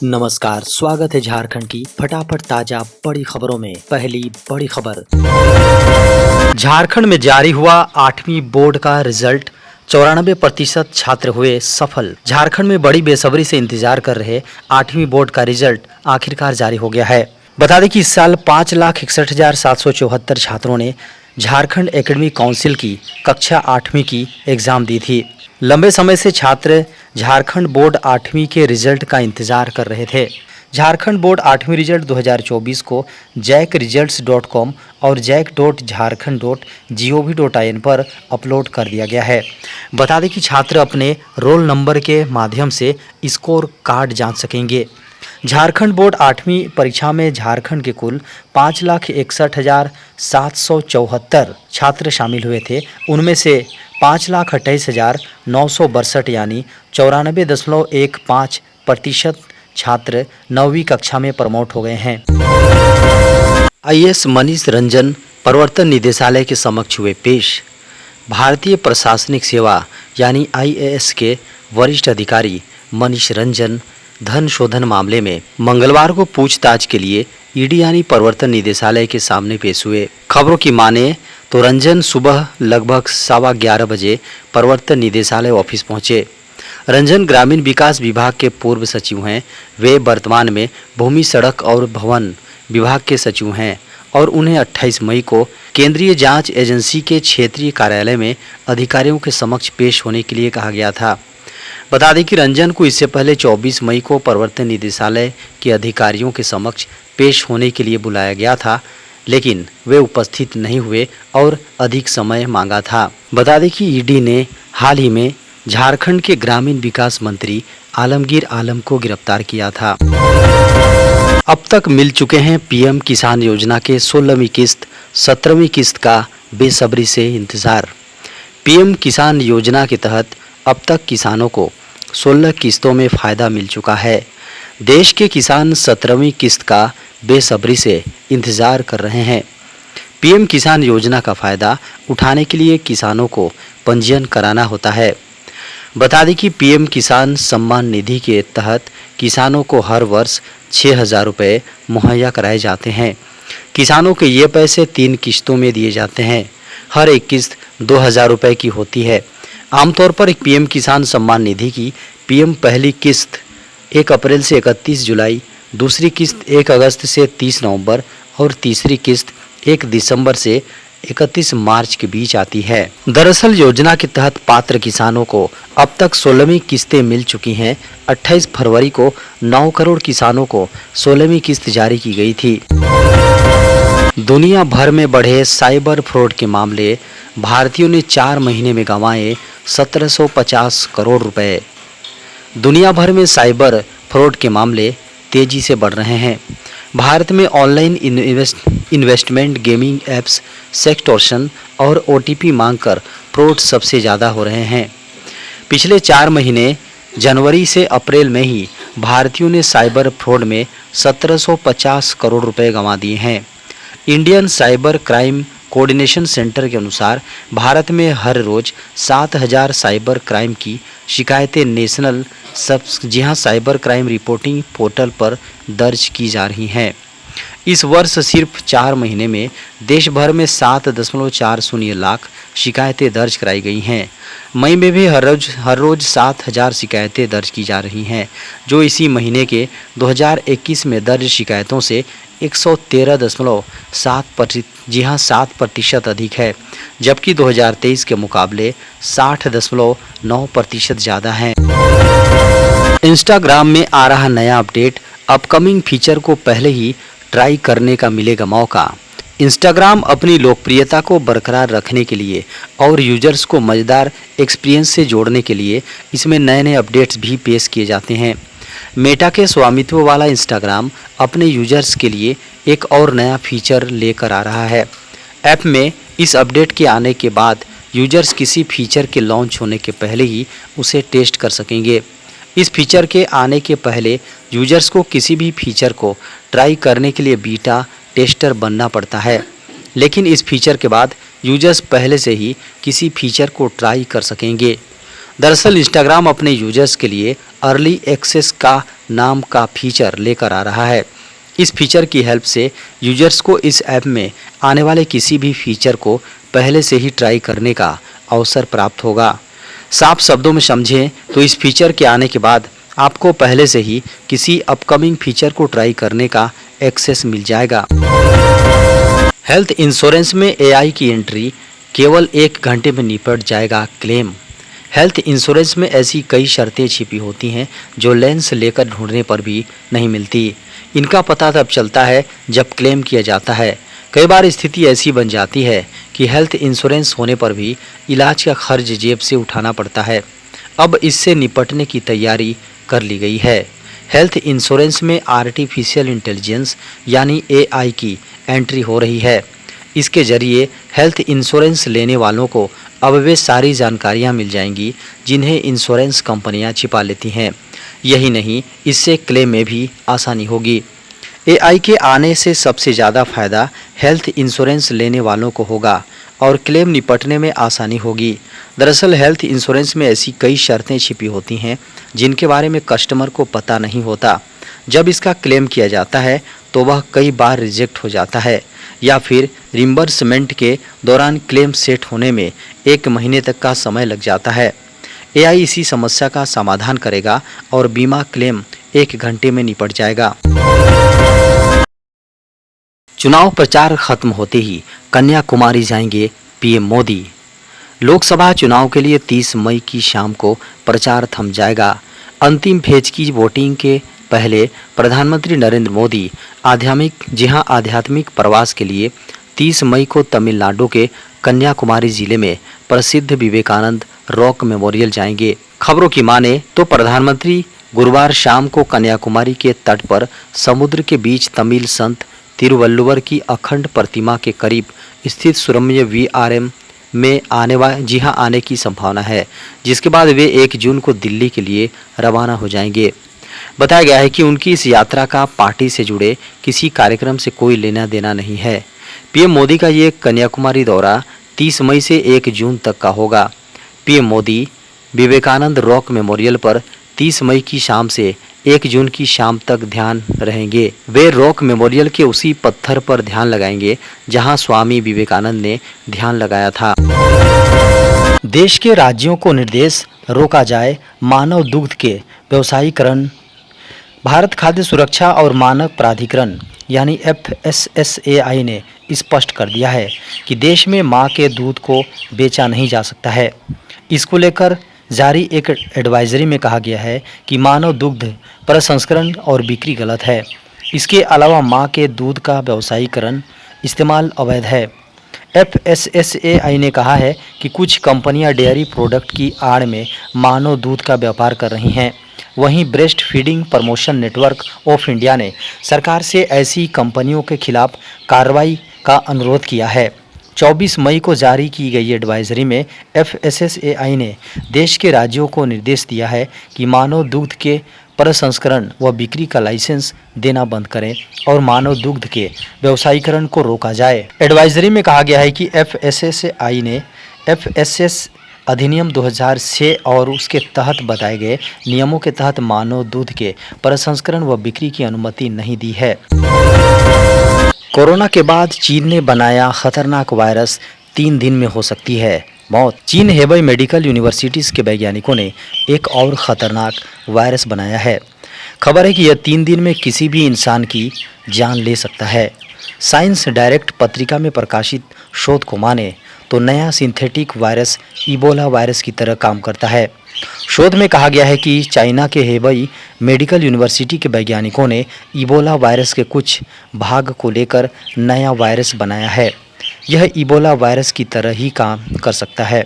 नमस्कार, स्वागत है झारखंड की फटाफट ताजा बड़ी खबरों में। पहली बड़ी खबर, झारखंड में जारी हुआ 8वीं बोर्ड का रिजल्ट, 94% छात्र हुए सफल। झारखंड में बड़ी बेसब्री से इंतजार कर रहे 8वीं बोर्ड का रिजल्ट आखिरकार जारी हो गया है। बता दें कि इस साल 5,61,774 छात्रों ने झारखंड एकेडमिक काउंसिल की कक्षा 8वीं की एग्जाम दी थी। लंबे समय से छात्र झारखंड बोर्ड 8वीं के रिजल्ट का इंतजार कर रहे थे। झारखंड बोर्ड 8वीं रिजल्ट 2024 को jackresults.com और jack.jharkhand.gov.in पर अपलोड कर दिया गया है। बता दें कि छात्र अपने रोल नंबर के माध्यम से स्कोर कार्ड जांच सकेंगे। झारखंड बोर्ड 8वीं परीक्षा में झारखंड के कुल 5,61,774 छात्र शामिल हुए थे। उनमें से 5,28,962 यानी 94.15% छात्र 9वीं कक्षा में प्रमोट हो गए हैं। आईएएस मनीष रंजन प्रवर्तन निदेशालय के समक्ष हुए पेश। भारतीय प्रशासनिक सेवा यानी आईएएस के वरिष्ठ अधिकारी मनीष रंजन धन शोधन मामले में मंगलवार को पूछताछ के लिए ईडी यानी प्रवर्तन निदेशालय के सामने पेश हुए। खबरों की माने तो रंजन सुबह लगभग 11:15 बजे प्रवर्तन निदेशालय ऑफिस पहुंचे। रंजन ग्रामीण विकास विभाग के पूर्व सचिव हैं। वे वर्तमान में भूमि, सड़क और भवन विभाग के सचिव हैं और उन्हें 28 मई को केंद्रीय जांच एजेंसी के क्षेत्रीय कार्यालय में अधिकारियों के समक्ष पेश होने के लिए कहा गया था। बता दें कि रंजन को इससे पहले 24 मई को प्रवर्तन निदेशालय के अधिकारियों के समक्ष पेश होने के लिए बुलाया गया था, लेकिन वे उपस्थित नहीं हुए और अधिक समय मांगा था। बता दें कि ईडी ने हाल ही में झारखंड के ग्रामीण विकास मंत्री आलमगीर आलम को गिरफ्तार किया था। अब तक मिल चुके हैं पीएम किसान योजना के 16वीं किस्त, 17वीं किस्त का बेसब्री से इंतजार। पीएम किसान योजना के तहत अब तक किसानों को 16 किस्तों में फ़ायदा मिल चुका है। देश के किसान 17वीं किस्त का बेसब्री से इंतज़ार कर रहे हैं। पीएम किसान योजना का फ़ायदा उठाने के लिए किसानों को पंजीयन कराना होता है। बता दें कि पीएम किसान सम्मान निधि के तहत किसानों को हर वर्ष 6,000 रुपये मुहैया कराए जाते हैं। किसानों के ये पैसे 3 किस्तों में दिए जाते हैं। हर एक किस्त 2,000 रुपये की होती है। आमतौर पर एक पीएम किसान सम्मान निधि की पीएम पहली किस्त 1 अप्रैल से 31 जुलाई, दूसरी किस्त 1 अगस्त से 30 नवंबर और तीसरी किस्त 1 दिसंबर से 31 मार्च के बीच आती है। दरअसल योजना के तहत पात्र किसानों को अब तक 16वीं किस्तें मिल चुकी हैं। 28 फरवरी को 9 करोड़ किसानों को 16वीं किस्त जारी की गई थी। दुनिया भर में बढ़े साइबर फ्रॉड के मामले, भारतीयों ने 4 महीने में गंवाए 1750 करोड़ रुपए। दुनिया भर में साइबर फ्रॉड के मामले तेजी से बढ़ रहे हैं। भारत में online investment, gaming apps, sextortion और ओटीपी मांगकर फ्रॉड सबसे ज़्यादा हो रहे हैं। पिछले 4 महीने जनवरी से अप्रैल में ही भारतीयों ने साइबर फ्रॉड में 1750 करोड़ रुपए गंवा दिए हैं। Indian cyber crime coordination centre के अनुसार भारत में हर रोज़ 7,000 साइबर क्राइम की शिकायतें national cyber crime reporting portal पर दर्ज की जा रही हैं। इस वर्ष सिर्फ 4 महीने में देश भर में 7.40 लाख शिकायतें दर्ज कराई गई हैं। मई में भी हर रोज़ 7,000 शिकायतें दर्ज की जा रही हैं, जो इसी महीने के 2021 में दर्ज शिकायतों से 113.7% अधिक है, जबकि 2023 के मुकाबले 60.9% ज़्यादा है। इंस्टाग्राम में आ रहा नया अपडेट, अपकमिंग फीचर को पहले ही ट्राई करने का मिलेगा मौका। इंस्टाग्राम अपनी लोकप्रियता को बरकरार रखने के लिए और यूजर्स को मज़ेदार एक्सपीरियंस से जोड़ने के लिए इसमें नए नए अपडेट्स भी पेश किए जाते हैं। मेटा के स्वामित्व वाला इंस्टाग्राम अपने यूजर्स के लिए एक और नया फीचर लेकर आ रहा है। ऐप में इस अपडेट के आने के बाद यूजर्स किसी फीचर के लॉन्च होने के पहले ही उसे टेस्ट कर सकेंगे। इस फीचर के आने के पहले यूजर्स को किसी भी फीचर को ट्राई करने के लिए बीटा टेस्टर बनना पड़ता है, लेकिन इस फीचर के बाद यूजर्स पहले से ही किसी फीचर को ट्राई कर सकेंगे। दरअसल इंस्टाग्राम अपने यूजर्स के लिए अर्ली एक्सेस का नाम का फीचर लेकर आ रहा है। इस फीचर की हेल्प से यूजर्स को इस ऐप में आने वाले किसी भी फीचर को पहले से ही ट्राई करने का अवसर प्राप्त होगा। साफ शब्दों में समझें तो इस फीचर के आने के बाद आपको पहले से ही किसी अपकमिंग फीचर को ट्राई करने का एक्सेस मिल जाएगा। हेल्थ इंश्योरेंस में एआई की एंट्री, केवल 1 घंटे में निपट जाएगा क्लेम। हेल्थ इंश्योरेंस में ऐसी कई शर्तें छिपी होती हैं जो लेंस लेकर ढूंढने पर भी नहीं मिलती। इनका पता तब चलता है जब क्लेम किया जाता है। कई बार स्थिति ऐसी बन जाती है कि हेल्थ इंश्योरेंस होने पर भी इलाज का खर्च जेब से उठाना पड़ता है। अब इससे निपटने की तैयारी कर ली गई है। हेल्थ इंश्योरेंस में आर्टिफिशियल इंटेलिजेंस यानी एआई की एंट्री हो रही है। इसके जरिए हेल्थ इंश्योरेंस लेने वालों को अब वे सारी जानकारियां मिल जाएंगी जिन्हें इंश्योरेंस कंपनियां छिपा लेती हैं। यही नहीं, इससे क्लेम में भी आसानी होगी। एआई के आने से सबसे ज़्यादा फायदा हेल्थ इंश्योरेंस लेने वालों को होगा और क्लेम निपटने में आसानी होगी। दरअसल हेल्थ इंश्योरेंस में ऐसी कई शर्तें छिपी होती हैं जिनके बारे में कस्टमर को पता नहीं होता। जब इसका क्लेम किया जाता है तो वह कई बार रिजेक्ट हो जाता है या फिर रिम्बर्समेंट के दौरान क्लेम सेट होने में 1 महीने तक का समय लग जाता है। एआई इसी समस्या का समाधान करेगा और बीमा क्लेम 1 घंटे में निपट जाएगा। चुनाव प्रचार खत्म होते ही कन्याकुमारी जाएंगे पीएम मोदी। लोकसभा चुनाव के लिए 30 मई की शाम को प्रचार थम जाएगा। अंतिम फेज की वोटिंग के पहले प्रधानमंत्री नरेंद्र मोदी आध्यात्मिक प्रवास के लिए 30 मई को तमिलनाडु के कन्याकुमारी जिले में प्रसिद्ध विवेकानंद रॉक मेमोरियल जाएंगे। खबरों की माने तो प्रधानमंत्री गुरुवार शाम को कन्याकुमारी के तट पर समुद्र के बीच तमिल संत तिरुवल्लुवर की अखंड प्रतिमा के करीब स्थित सुरम्य वीआरएम में आने की संभावना है, जिसके बाद वे 1 जून को दिल्ली के लिए रवाना हो जाएंगे। बताया गया है कि उनकी इस यात्रा का पार्टी से जुड़े किसी कार्यक्रम से कोई लेना देना नहीं है। पीएम मोदी का ये कन्याकुमारी दौरा 30 मई से 1 जून तक का होगा। PM Modi Vivekananda rock memorial पर 30 मई की शाम से 1 जून की शाम तक ध्यान रहेंगे। वे रॉक मेमोरियल के उसी पत्थर पर ध्यान लगाएंगे जहां स्वामी विवेकानंद ने ध्यान लगाया था। देश के राज्यों को निर्देश, रोका जाए मानव दुग्ध के व्यवसायीकरण। भारत खाद्य सुरक्षा और मानक प्राधिकरण यानी FSSAI ने स्पष्ट कर दिया है कि देश में मां के दूध को बेचा नहीं जा सकता है। इसको लेकर जारी एक एडवाइजरी में कहा गया है कि मानव दुग्ध प्रसंस्करण और बिक्री गलत है। इसके अलावा मां के दूध का व्यवसायीकरण इस्तेमाल अवैध है। FSSAI ने कहा है कि कुछ कंपनियां डेयरी प्रोडक्ट की आड़ में मानव दूध का व्यापार कर रही हैं। वहीं breast feeding promotion network of India ने सरकार से ऐसी कंपनियों के खिलाफ कार्रवाई का अनुरोध किया है। 24 मई को जारी की गई एडवाइजरी में FSSAI ने देश के राज्यों को निर्देश दिया है कि मानव दुग्ध के प्रसंस्करण व बिक्री का लाइसेंस देना बंद करें और मानव दुग्ध के व्यवसायीकरण को रोका जाए। एडवाइजरी में कहा गया है कि FSSAI ने FSS अधिनियम 2006 और उसके तहत बताए गए नियमों के तहत मानव दूध के प्रसंस्करण व बिक्री की अनुमति नहीं दी है। कोरोना के बाद चीन ने बनाया खतरनाक वायरस, 3 दिन में हो सकती है मौत। चीन हेबई मेडिकल यूनिवर्सिटीज़ के वैज्ञानिकों ने एक और खतरनाक वायरस बनाया है। खबर है कि यह 3 दिन में किसी भी इंसान की जान ले सकता है। साइंस डायरेक्ट पत्रिका में प्रकाशित शोध को माने तो नया सिंथेटिक वायरस इबोला वायरस की तरह काम करता है। शोध में कहा गया है कि चाइना के हेबई मेडिकल यूनिवर्सिटी के वैज्ञानिकों ने इबोला वायरस के कुछ भाग को लेकर नया वायरस बनाया है। यह इबोला वायरस की तरह ही काम कर सकता है।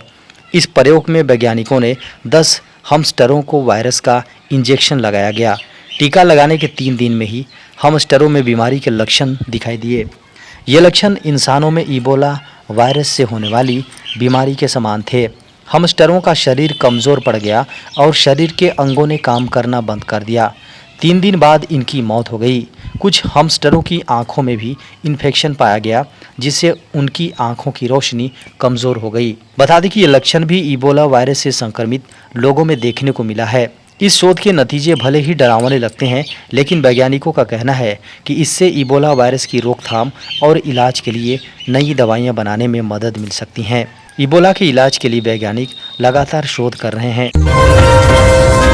इस प्रयोग में वैज्ञानिकों ने 10 हमस्टरों को वायरस का इंजेक्शन लगाया गया। टीका लगाने के 3 दिन में ही हमस्टरों में बीमारी के लक्षण दिखाई दिए। ये लक्षण इंसानों में इबोला वायरस से होने वाली बीमारी के समान थे। हमस्टरों का शरीर कमज़ोर पड़ गया और शरीर के अंगों ने काम करना बंद कर दिया। 3 दिन बाद इनकी मौत हो गई। कुछ हमस्टरों की आंखों में भी इन्फेक्शन पाया गया, जिससे उनकी आंखों की रोशनी कमज़ोर हो गई। बता दें कि ये लक्षण भी इबोला वायरस से संक्रमित लोगों में देखने को मिला है। इस शोध के नतीजे भले ही डरावने लगते हैं, लेकिन वैज्ञानिकों का कहना है कि इससे इबोला वायरस की रोकथाम और इलाज के लिए नई दवाइयां बनाने में मदद मिल सकती हैं। इबोला के इलाज के लिए वैज्ञानिक लगातार शोध कर रहे हैं।